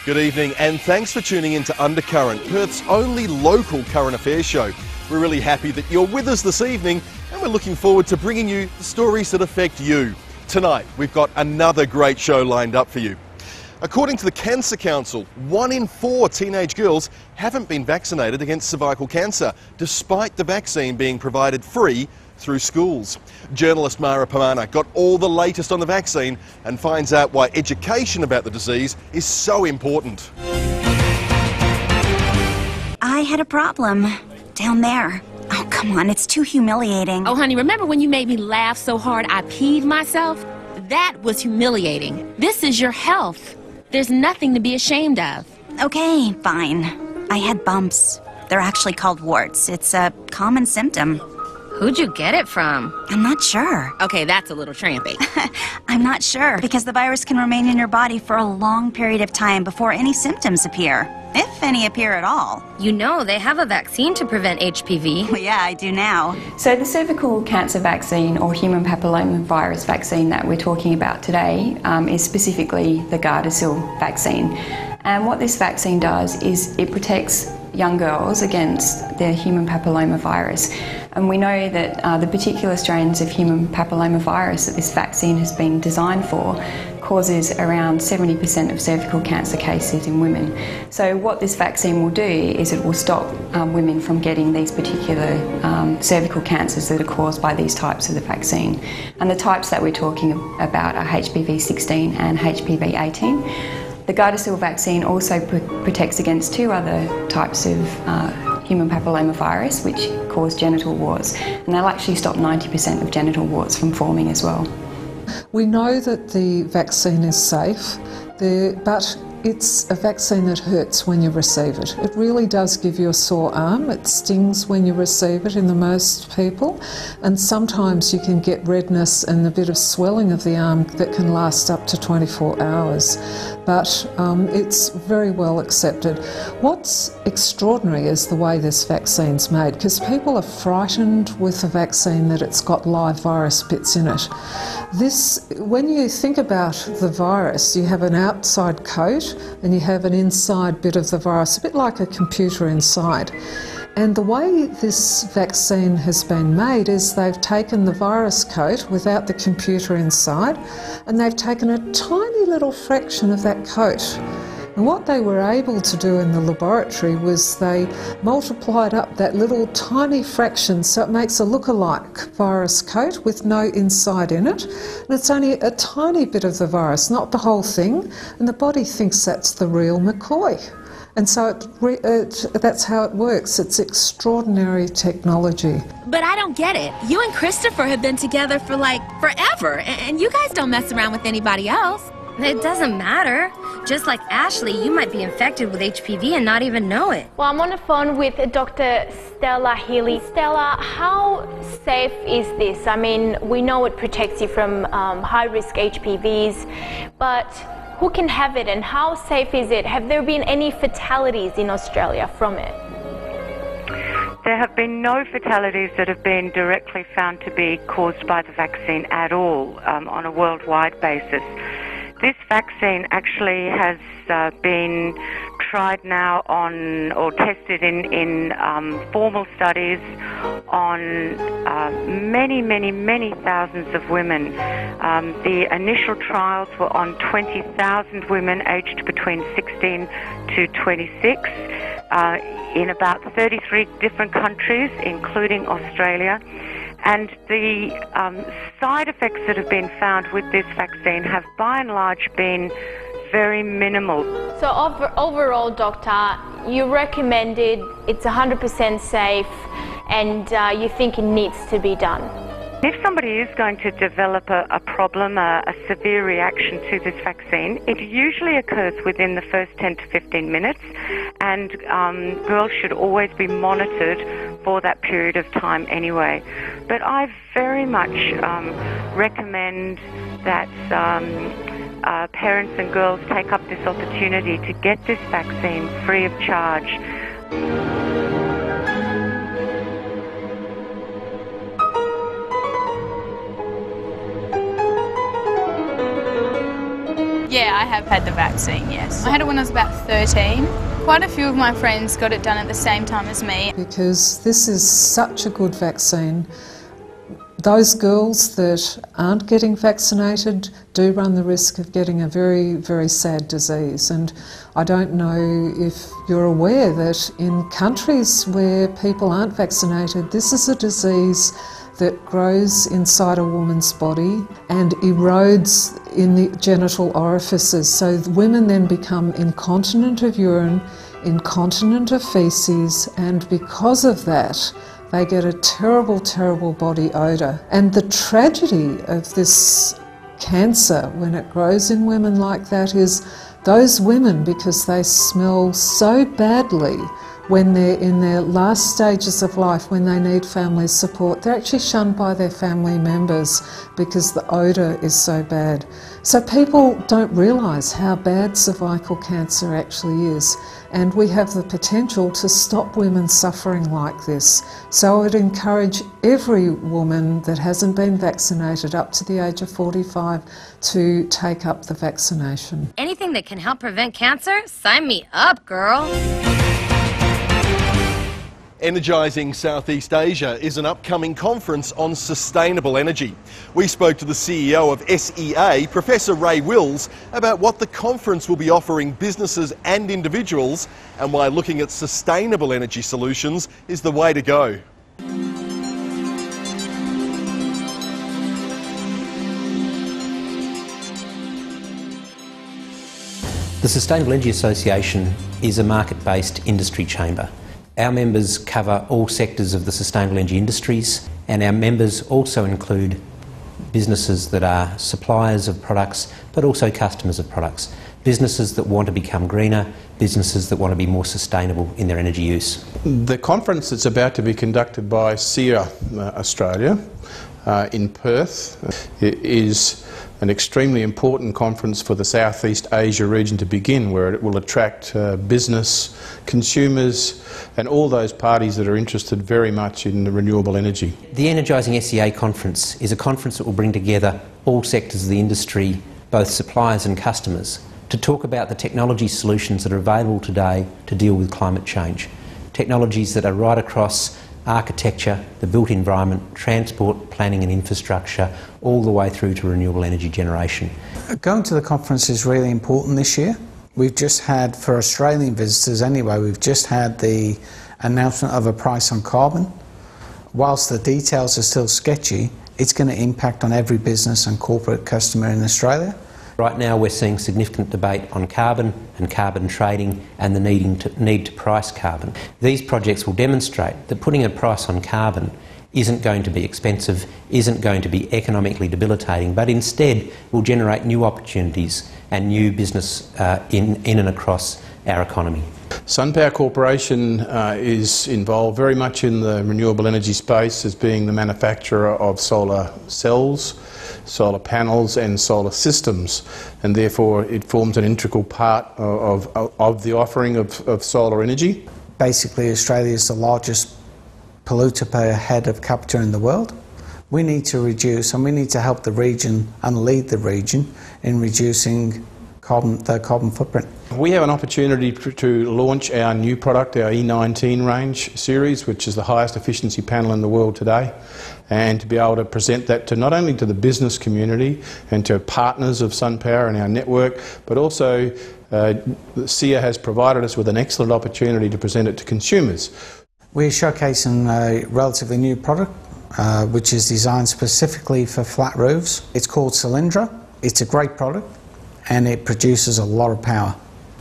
Good evening and thanks for tuning in to Undercurrent, Perth's only local current affairs show. We're really happy that you're with us this evening and we're looking forward to bringing you the stories that affect you. Tonight we've got another great show lined up for you. According to the Cancer Council, 1 in 4 teenage girls haven't been vaccinated against cervical cancer, despite the vaccine being provided free through schools. Journalist Mara Pamana got all the latest on the vaccine and finds out why education about the disease is so important. I had a problem down there. Oh, come on, it's too humiliating. Oh, honey, remember when you made me laugh so hard I peed myself? That was humiliating. This is your health. There's nothing to be ashamed of. Okay, fine. I had bumps. They're actually called warts. It's a common symptom. Who'd you get it from? I'm not sure. Okay, that's a little trampy. I'm not sure, because the virus can remain in your body for a long period of time before any symptoms appear, if any appear at all. You know, they have a vaccine to prevent HPV. Well, yeah, I do now. So the cervical cancer vaccine or human papillomavirus vaccine that we're talking about today is specifically the Gardasil vaccine. And what this vaccine does is it protects young girls against the human papillomavirus. And we know that the particular strains of human papillomavirus that this vaccine has been designed for causes around 70% of cervical cancer cases in women. So what this vaccine will do is it will stop women from getting these particular cervical cancers that are caused by these types of the vaccine. And the types that we're talking about are HPV 16 and HPV 18. The Gardasil vaccine also protects against 2 other types of human papillomavirus, which cause genital warts, and they'll actually stop 90% of genital warts from forming as well. We know that the vaccine is safe, but it's a vaccine that hurts when you receive it. It really does give you a sore arm. It stings when you receive it in the most people, and sometimes you can get redness and a bit of swelling of the arm that can last up to 24 hours. But it's very well accepted. What's extraordinary is the way this vaccine's made, because people are frightened with the vaccine that it's got live virus bits in it. When you think about the virus, you have an outside coat and you have an inside bit of the virus, a bit like a computer inside. And the way this vaccine has been made is they've taken the virus coat without the computer inside, and they've taken a tiny little fraction of that coat. And what they were able to do in the laboratory was they multiplied up that little tiny fraction so it makes a look-alike virus coat with no inside in it. And it's only a tiny bit of the virus, not the whole thing, and the body thinks that's the real McCoy. And so that's how it works. It's extraordinary technology. But I don't get it. You and Christopher have been together for like forever, and you guys don't mess around with anybody else. It doesn't matter. Just like Ashley, you might be infected with HPV and not even know it. Well, I'm on the phone with Dr. Stella Healy. Stella, how safe is this? I mean, we know it protects you from high-risk HPVs, but who can have it and how safe is it? Have there been any fatalities in Australia from it? There have been no fatalities that have been directly found to be caused by the vaccine at all on a worldwide basis. This vaccine actually has been tried now on or tested in formal studies on many thousands of women. The initial trials were on 20,000 women aged between 16 to 26 in about 33 different countries, including Australia. And the side effects that have been found with this vaccine have by and large been very minimal. So overall, doctor, you recommended it's 100% safe and you think it needs to be done? If somebody is going to develop a problem, a severe reaction to this vaccine, it usually occurs within the first 10 to 15 minutes, and girls should always be monitored for that period of time anyway. But I very much recommend that parents and girls take up this opportunity to get this vaccine free of charge. Yeah, I have had the vaccine, yes. I had it when I was about 13. Quite a few of my friends got it done at the same time as me. Because this is such a good vaccine. Those girls that aren't getting vaccinated do run the risk of getting a very, very sad disease. And I don't know if you're aware that in countries where people aren't vaccinated, this is a disease that grows inside a woman's body and erodes in the genital orifices. So women then become incontinent of urine, incontinent of faeces, and because of that, they get a terrible, terrible body odour. And the tragedy of this cancer, when it grows in women like that, is those women, because they smell so badly when they're in their last stages of life, when they need family support, they're actually shunned by their family members because the odour is so bad. So people don't realise how bad cervical cancer actually is, and we have the potential to stop women suffering like this. So I would encourage every woman that hasn't been vaccinated up to the age of 45 to take up the vaccination. Anything that can help prevent cancer? Sign me up, girl. Energising Southeast Asia is an upcoming conference on sustainable energy. We spoke to the CEO of SEA, Professor Ray Wills, about what the conference will be offering businesses and individuals and why looking at sustainable energy solutions is the way to go. The Sustainable Energy Association is a market-based industry chamber. Our members cover all sectors of the sustainable energy industries, and our members also include businesses that are suppliers of products but also customers of products, businesses that want to become greener, businesses that want to be more sustainable in their energy use. The conference that's about to be conducted by SEA Australia in Perth is an extremely important conference for the Southeast Asia region to begin, where it will attract business, consumers and all those parties that are interested very much in renewable energy. The Energising SEA conference is a conference that will bring together all sectors of the industry, both suppliers and customers, to talk about the technology solutions that are available today to deal with climate change. Technologies that are right across architecture, the built environment, transport, planning and infrastructure, all the way through to renewable energy generation. Going to the conference is really important this year. We've just had, for Australian visitors anyway, we've just had the announcement of a price on carbon. Whilst the details are still sketchy, it's going to impact on every business and corporate customer in Australia. Right now we're seeing significant debate on carbon and carbon trading and the need to price carbon. These projects will demonstrate that putting a price on carbon isn't going to be expensive, isn't going to be economically debilitating, but instead will generate new opportunities and new business in and across our economy. SunPower Corporation is involved very much in the renewable energy space as being the manufacturer of solar cells, solar panels and solar systems, and therefore it forms an integral part of the offering of solar energy. Basically, Australia is the largest polluter per head of capita in the world. We need to reduce, and we need to help the region and lead the region in reducing their carbon footprint. We have an opportunity to launch our new product, our E19 range series, which is the highest efficiency panel in the world today, and to be able to present that to not only to the business community and to partners of SunPower and our network, but also SEA has provided us with an excellent opportunity to present it to consumers. We're showcasing a relatively new product which is designed specifically for flat roofs. It's called Cylindra. It's a great product and it produces a lot of power.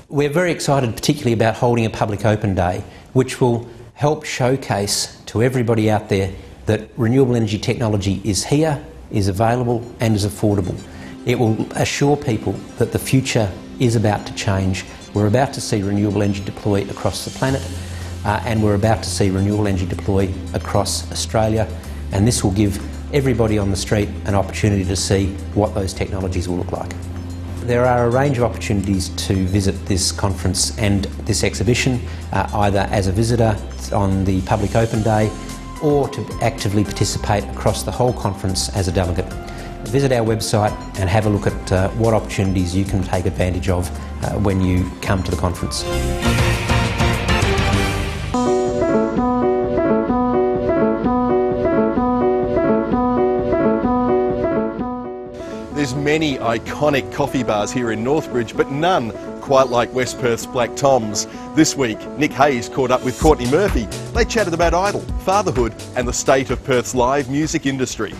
We're very excited particularly about holding a public open day which will help showcase to everybody out there that renewable energy technology is here, is available and is affordable. It will assure people that the future is about to change. We're about to see renewable energy deploy across the planet and we're about to see renewable energy deploy across Australia, and this will give everybody on the street an opportunity to see what those technologies will look like. There are a range of opportunities to visit this conference and this exhibition, either as a visitor on the public open day or to actively participate across the whole conference as a delegate. visit our website and have a look at what opportunities you can take advantage of when you come to the conference. There's many iconic coffee bars here in Northbridge, but none quite like West Perth's Black Tom's. This week, Nick Hayes caught up with Courtney Murphy. They chatted about idol, fatherhood and the state of Perth's live music industry.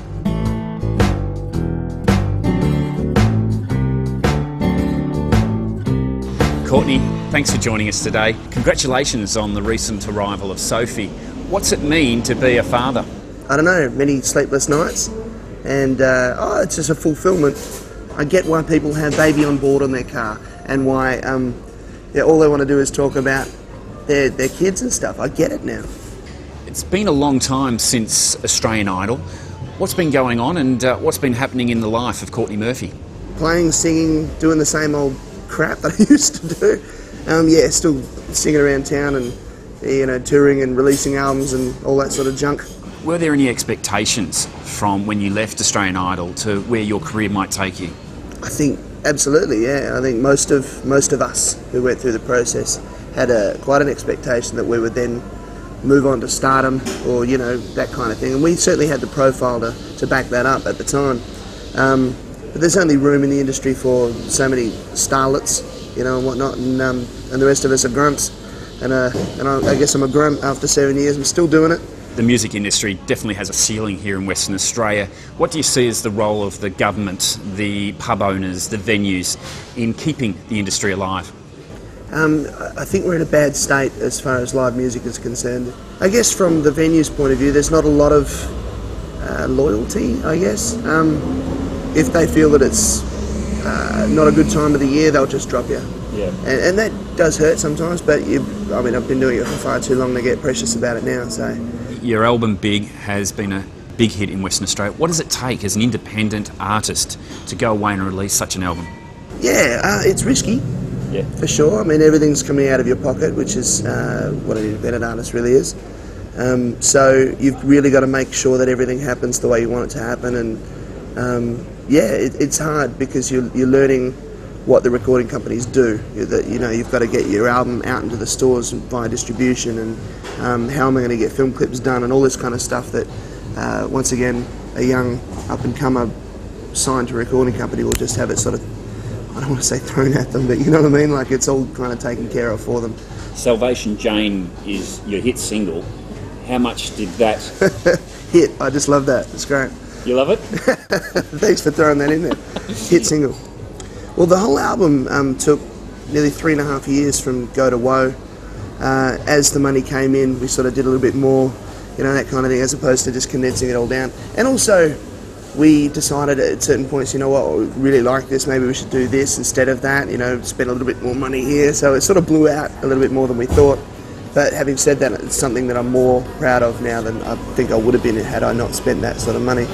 Courtney, thanks for joining us today. Congratulations on the recent arrival of Sophie. What's it mean to be a father? I don't know, many sleepless nights, and it's just a fulfilment. I get why people have baby on board on their car, and why all they want to do is talk about their kids and stuff. I get it now. It's been a long time since Australian Idol. What's been going on, and what's been happening in the life of Courtney Murphy? Playing, singing, doing the same old crap that I used to do. Still singing around town and touring and releasing albums and all that sort of junk. Were there any expectations from when you left Australian Idol to where your career might take you? I think absolutely, yeah. I think most of us who went through the process had quite an expectation that we would then move on to stardom or that kind of thing, and we certainly had the profile to back that up at the time. But there's only room in the industry for so many starlets, and whatnot, and the rest of us are grunts. And I guess I'm a grunt after 7 years. I'm still doing it. The music industry definitely has a ceiling here in Western Australia. What do you see as the role of the government, the pub owners, the venues in keeping the industry alive? I think we're in a bad state as far as live music is concerned. I guess from the venue's point of view, there's not a lot of loyalty, I guess. If they feel that it's not a good time of the year, they'll just drop you. Yeah. And that does hurt sometimes, but I've been doing it for far too long to get precious about it now. So your album Big has been a big hit in Western Australia. What does it take as an independent artist to go away and release such an album? Yeah, it's risky. Yeah. For sure. I mean, everything's coming out of your pocket, which is what an independent artist really is. So you've really got to make sure that everything happens the way you want it to happen. And it's hard because you're learning what the recording companies do. You've got to get your album out into the stores and via distribution, and how am I going to get film clips done and all this kind of stuff that, once again, a young up-and-comer signed to a recording company will just have it sort of, I don't want to say thrown at them, but you know what I mean? Like it's all kind of taken care of for them. Salvation Jane is your hit single. How much did that... Hit, I just love that, it's great. You love it? Thanks for throwing that in there. Hit single. Well, the whole album took nearly 3.5 years from go to woe. As the money came in, we sort of did a little bit more, that kind of thing, as opposed to just condensing it all down. And also, we decided at certain points, we really like this, maybe we should do this instead of that, spend a little bit more money here. So it sort of blew out a little bit more than we thought. But having said that, it's something that I'm more proud of now than I think I would have been had I not spent that sort of money.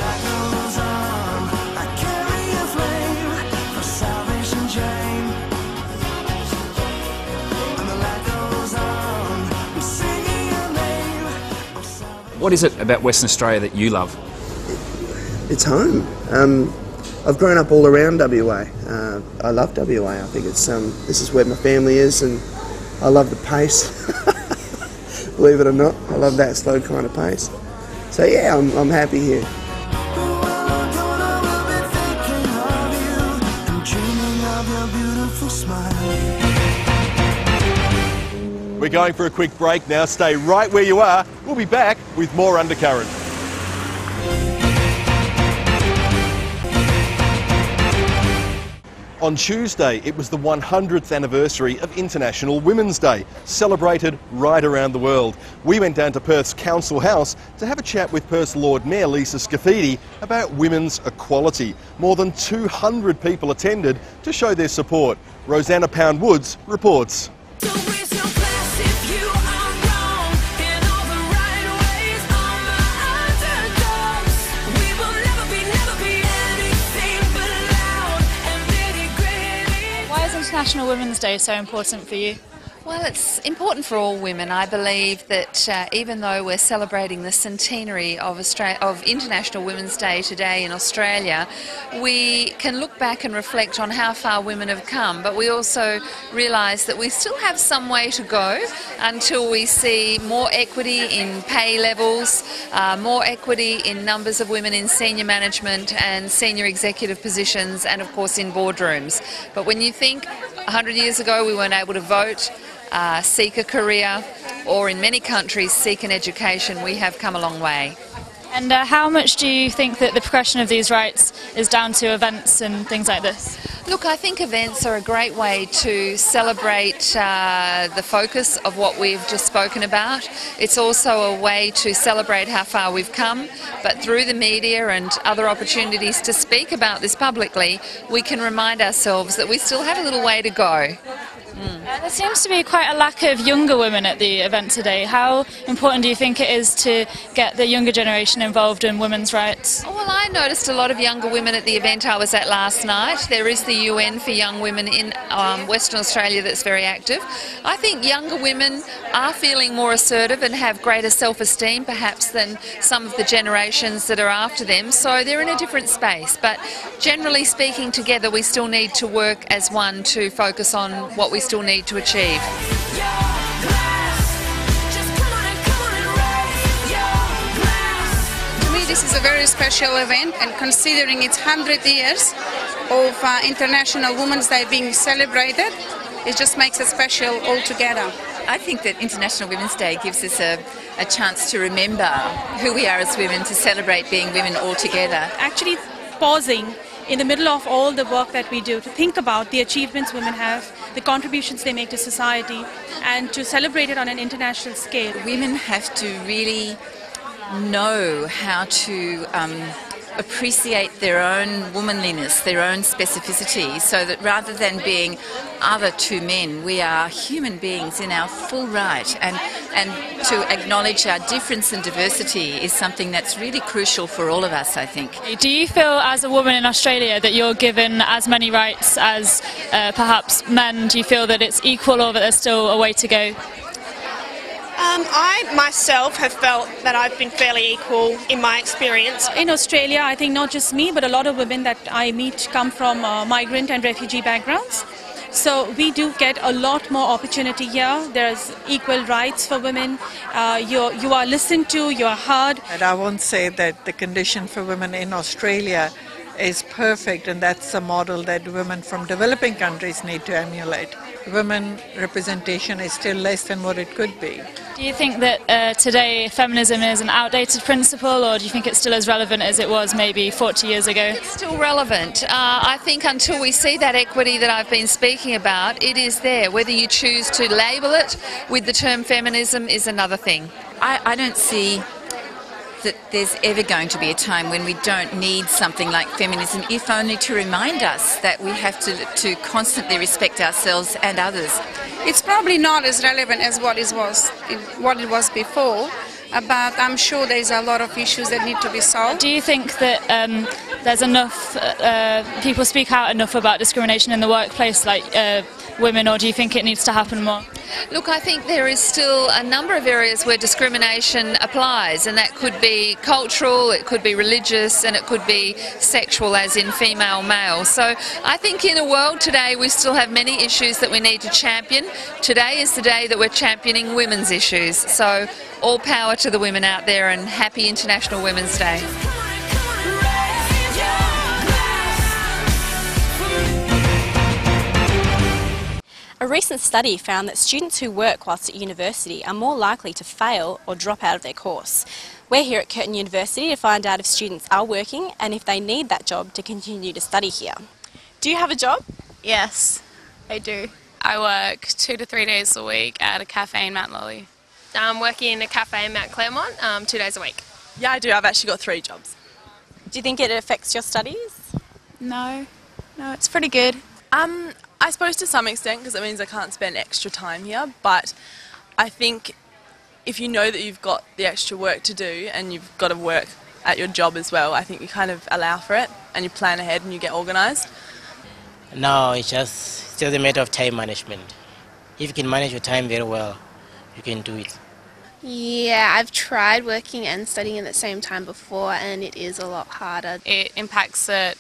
What is it about Western Australia that you love? It's home. I've grown up all around WA. I love WA. I think it's this is where my family is, and I love the pace. Believe it or not, I love that slow kind of pace. So yeah, I'm happy here. We're going for a quick break now. Stay right where you are. We'll be back with more Undercurrent. On Tuesday, it was the 100th anniversary of International Women's Day, celebrated right around the world. We went down to Perth's Council House to have a chat with Perth's Lord Mayor Lisa Scafidi about women's equality. More than 200 people attended to show their support. Rosanna Pound-Woods reports. International Women's Day so important for you? Well, it's important for all women. I believe that even though we're celebrating the centenary of International Women's Day today in Australia, we can look back and reflect on how far women have come, but we also realise that we still have some way to go until we see more equity in pay levels, more equity in numbers of women in senior management and senior executive positions, and of course in boardrooms. But when you think 100 years ago we weren't able to vote, seek a career, or in many countries seek an education, we have come a long way. And how much do you think that the progression of these rights is down to events and things like this? Look, I think events are a great way to celebrate the focus of what we've just spoken about. It's also a way to celebrate how far we've come, but through the media and other opportunities to speak about this publicly, we can remind ourselves that we still have a little way to go. There seems to be quite a lack of younger women at the event today. How important do you think it is to get the younger generation involved in women's rights? Well, I noticed a lot of younger women at the event I was at last night. There is the UN for young women in Western Australia that's very active. I think younger women are feeling more assertive and have greater self-esteem perhaps than some of the generations that are after them, so they're in a different space. But generally speaking, together we still need to work as one to focus on what we still need to achieve. To me, this is a very special event, and considering it's 100 years of International Women's Day being celebrated, it just makes it special altogether. I think that International Women's Day gives us a chance to remember who we are as women, to celebrate being women all together. Actually pausing in the middle of all the work that we do to think about the achievements women have, the contributions they make to society, and to celebrate it on an international scale. Women have to really know how to appreciate their own womanliness, their own specificity, so that rather than being other to men, we are human beings in our full right, and to acknowledge our difference and diversity is something that's really crucial for all of us, I think. Do you feel as a woman in Australia that you're given as many rights as perhaps men? Do you feel that it's equal, or that there's still a way to go? I myself have felt that I've been fairly equal in my experience. In Australia, I think not just me, but a lot of women that I meet come from migrant and refugee backgrounds. So we do get a lot more opportunity here. There's equal rights for women. You are listened to, you are heard. And I won't say that the condition for women in Australia is perfect, and that's a model that women from developing countries need to emulate. Women representation is still less than what it could be. Do you think that today feminism is an outdated principle, or do you think it's still as relevant as it was maybe 40 years ago? It's still relevant. I think until we see that equity that I've been speaking about, it is there. Whether you choose to label it with the term feminism is another thing. I don't see that there's ever going to be a time when we don't need something like feminism, if only to remind us that we have to constantly respect ourselves and others. It's probably not as relevant as what it was before, but I'm sure there's a lot of issues that need to be solved. Do you think that there's enough, people speak out enough about discrimination in the workplace, like women, or do you think it needs to happen more? Look, I think there is still a number of areas where discrimination applies, and that could be cultural, it could be religious, and it could be sexual, as in female-male. So I think in a world today we still have many issues that we need to champion. Today is the day that we're championing women's issues. So all power to the women out there, and happy International Women's Day. A recent study found that students who work whilst at university are more likely to fail or drop out of their course. We're here at Curtin University to find out if students are working and if they need that job to continue to study here. Do you have a job? Yes, I do. I work 2 to 3 days a week at a cafe in Mount Lolly. I'm working in a cafe in Mount Claremont 2 days a week. Yeah, I do. I've actually got 3 jobs. Do you think it affects your studies? No, it's pretty good. I suppose to some extent, because it means I can't spend extra time here, but I think if you know that you've got the extra work to do and you've got to work at your job as well, I think you kind of allow for it and you plan ahead and you get organised. No, it's just a matter of time management. If you can manage your time very well, you can do it. Yeah, I've tried working and studying at the same time before, and it is a lot harder. It impacts it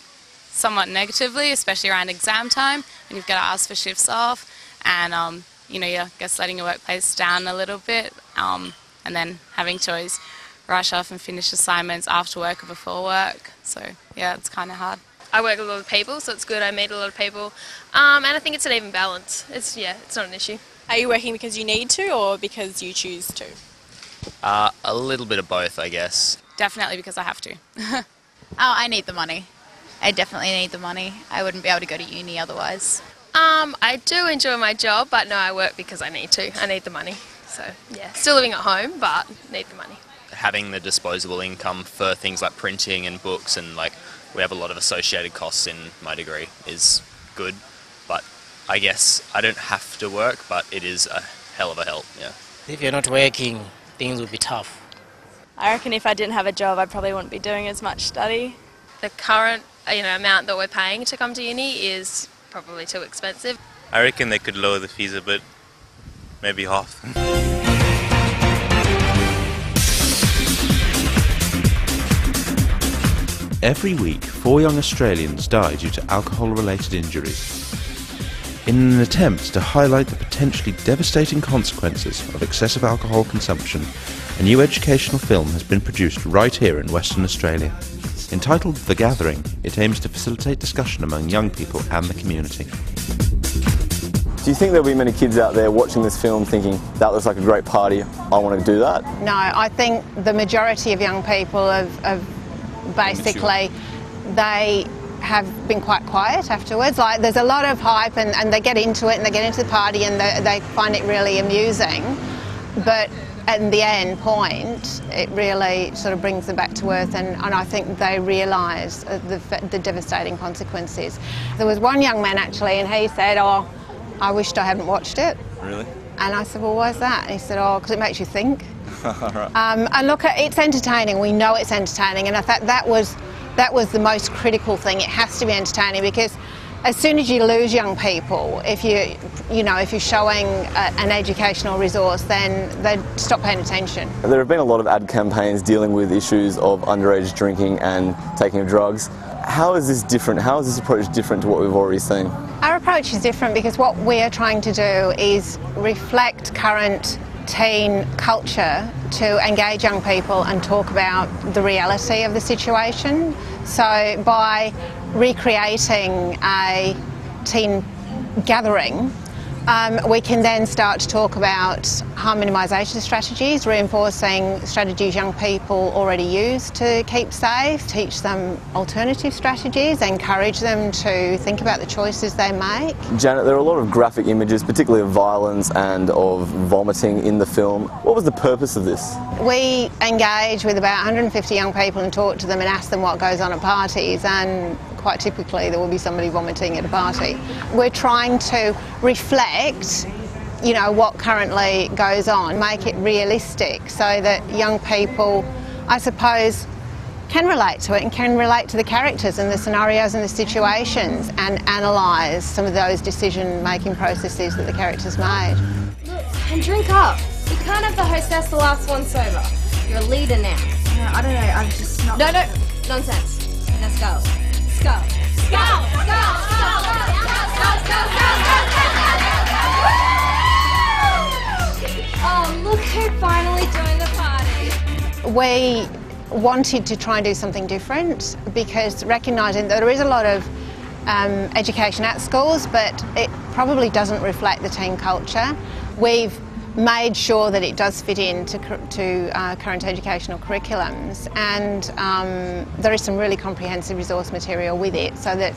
somewhat negatively, especially around exam time, when you've got to ask for shifts off, and you're just letting your workplace down a little bit, and then having to always rush off and finish assignments after work or before work. So yeah, it's kind of hard. I work with a lot of people, so it's good. I meet a lot of people, and I think it's an even balance. It's not an issue. Are you working because you need to or because you choose to? A little bit of both, I guess. Definitely because I have to. Oh, I need the money. I definitely need the money. I wouldn't be able to go to uni otherwise. I do enjoy my job, but no, I work because I need to. I need the money. So yeah, still living at home, but need the money. Having the disposable income for things like printing and books, and like we have a lot of associated costs in my degree, is good. But I guess I don't have to work, but it is a hell of a help, yeah. If you're not working, things would be tough. I reckon if I didn't have a job, I probably wouldn't be doing as much study. The current amount that we're paying to come to uni is probably too expensive. I reckon they could lower the fees a bit, maybe half. Every week, 4 young Australians die due to alcohol-related injuries. In an attempt to highlight the potentially devastating consequences of excessive alcohol consumption, a new educational film has been produced right here in Western Australia. Entitled The Gathering, it aims to facilitate discussion among young people and the community. Do you think there'll be many kids out there watching this film thinking, that looks like a great party, I want to do that? No, I think the majority of young people have basically, they have been quite quiet afterwards. Like, there's a lot of hype and they get into it and they get into the party and they find it really amusing, but at the end point it really sort of brings them back to earth, and I think they realise the devastating consequences. There was one young man actually, and he said, "Oh, I wished I hadn't watched it." Really? And I said, "Well, why is that?" And he said, "Oh, because it makes you think." Right. And look, it's entertaining. We know it's entertaining, and I thought that was the most critical thing. It has to be entertaining, because as soon as you lose young people, if you're showing an educational resource, then they stop paying attention. There have been a lot of ad campaigns dealing with issues of underage drinking and taking of drugs. How is this different? How is this approach different to what we've already seen? Our approach is different because what we are trying to do is reflect current teen culture to engage young people and talk about the reality of the situation. So by recreating a teen gathering, we can then start to talk about harm minimisation strategies, reinforcing strategies young people already use to keep safe, teach them alternative strategies, encourage them to think about the choices they make. Janet, there are a lot of graphic images, particularly of violence and of vomiting in the film. What was the purpose of this? We engage with about 150 young people and talk to them and ask them what goes on at parties, and quite typically there will be somebody vomiting at a party. We're trying to reflect, what currently goes on, make it realistic so that young people, I suppose, can relate to it and can relate to the characters and the scenarios and the situations and analyse some of those decision-making processes that the characters made. Look, and drink up. You can't have the hostess the last one sober. You're a leader now. No, I don't know, I'm just not... No, nonsense. Let's go. Let's go. Let's go! Let's go! Let's go! Oh, look who finally joined the party. We wanted to try and do something different, because recognising that there is a lot of education at schools, but it probably doesn't reflect the teen culture. We've made sure that it does fit into current educational curriculums, and there is some really comprehensive resource material with it, so that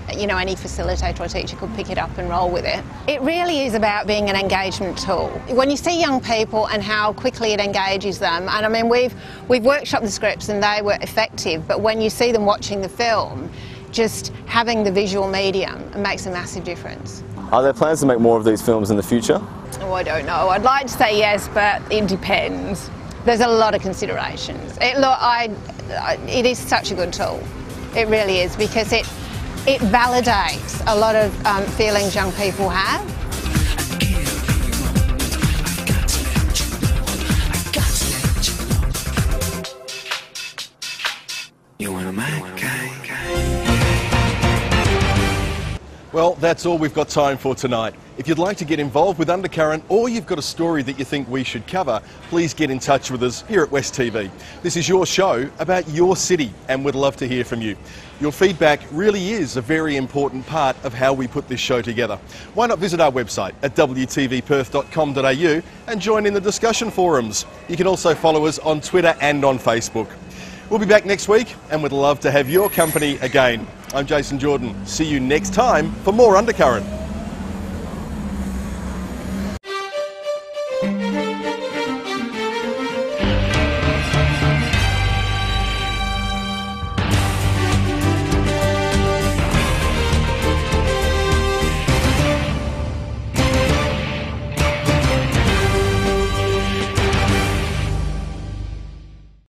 any facilitator or teacher could pick it up and roll with it. It really is about being an engagement tool. When you see young people and how quickly it engages them, and I mean we've workshopped the scripts and they were effective, but when you see them watching the film, just having the visual medium makes a massive difference. Are there plans to make more of these films in the future? Oh, I don't know. I'd like to say yes, but it depends. There's a lot of considerations. It is such a good tool. It really is, because it validates a lot of feelings young people have. Well, that's all we've got time for tonight. If you'd like to get involved with Undercurrent or you've got a story that you think we should cover, please get in touch with us here at West TV. This is your show about your city and we'd love to hear from you. Your feedback really is a very important part of how we put this show together. Why not visit our website at wtvperth.com.au and join in the discussion forums. You can also follow us on Twitter and on Facebook. We'll be back next week and we'd love to have your company again. I'm Jason Jordan. See you next time for more Undercurrent.